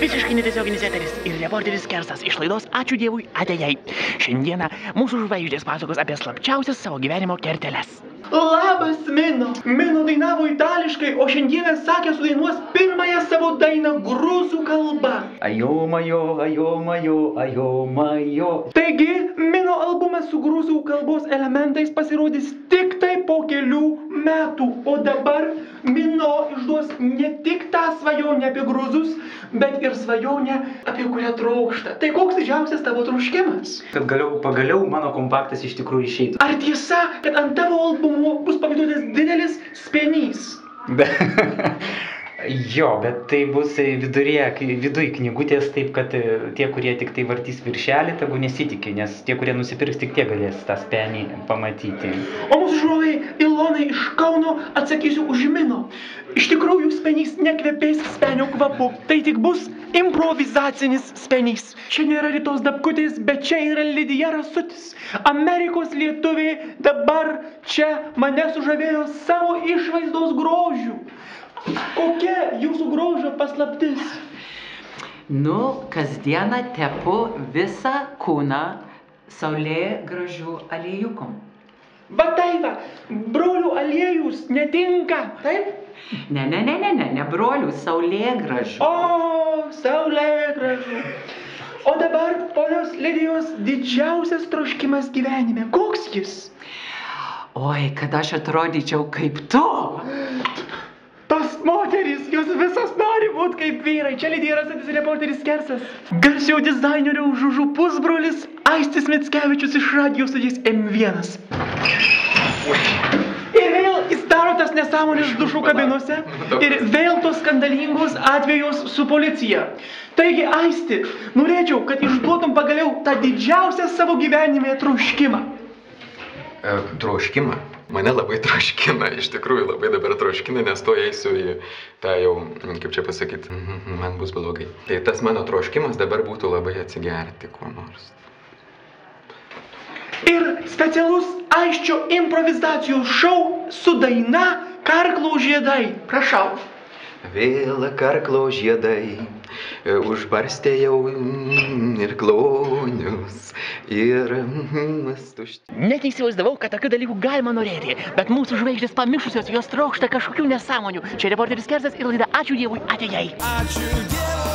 Visiškai netiesioginis eteris ir reporteris Kersas iš laidos Ačiū Dievui atėjai. Šiandieną mūsų žvaigždės pasakos apie slapčiausias savo gyvenimo kerteles. Labas, Mino! Mino dainavo itališkai, o šiandieną sakė sudainuos pirmąją savo dainą gruzų kalba. Ajomajo, ajomajo, ajomajo. Taigi, Mino albumas su gruzų kalbos elementais pasirodys tik tai po kelių metų. O dabar Mino išduos ne tik tą svajonę apie gruzus, bet ir svajonę, apie kurią trokšta. Tai koks didžiausias tavo troškimas? Kad pagaliau mano kompaktas iš tikrųjų išeitų. Ar tiesa, kad ant tavo albumo bus pavaizduotas didelis spenys? Jo, bet tai bus viduj knygutės, taip kad tie, kurie tik tai vartys viršelį, tegu nesitikė, nes tie, kurie nusipirks, tik tie galės tą spenį pamatyti. O mūsų žiūrovai Ilonai iš Kauno atsakysiu už Mino. Iš tikrųjų, spenys nekvepės spenio kvapu. Tai tik bus improvizacinis spenys. Čia nėra Ritos Dapkutės, bet čia yra Lidija Rasutis. Amerikos lietuvė dabar čia mane sužavėjo savo išvaizdos grožiu. Kokia jūsų grožio paslaptis? Kasdieną tepu visą kūną saulėgražių aliejukų. Bet tai brolių aliejus netinka, taip? Ne brolių, saulėgražių. O, saulėgražių. O dabar, ponios Lidijos, didžiausias troškimas gyvenime. Koks jis? Oi, kad aš atrodyčiau kaip tu. Tas moteris, jos visas nori būt kaip vyrai. Čia Lidija Rasutis reporteris Kersas. Garsiau dizainerių Žužų pusbrolis Aistis Mickevičius iš radijo studijos M1. Ir vėl jis daro tas nesąmonės dušų kabinose. Ir vėl tos skandalingos atvejos su policija. Taigi, Aisti, norėčiau, kad išduotum pagaliau tą didžiausią savo gyvenime troškimą. Troškimą? Mane labai troškina, iš tikrųjų labai dabar troškina, nes to eisiu į tą jau, kaip čia pasakyti, man bus blogai. Tai tas mano troškimas dabar būtų labai atsigerti kuo nors. Ir specialus Aisčio improvizacijos šou su daina Karklo žiedai. Prašau. Vėl karklo žiedai užbarstė jau ir klonius, ir tušti. Net įsivaizdavau, kad tokių dalykų galima norėti, bet mūsų žvaigždės pamišusios, jos trokšta kažkokių nesąmonių. Čia reporteris Kersas ir laida Ačiū Dievui atėjai. Ačiū Dievui.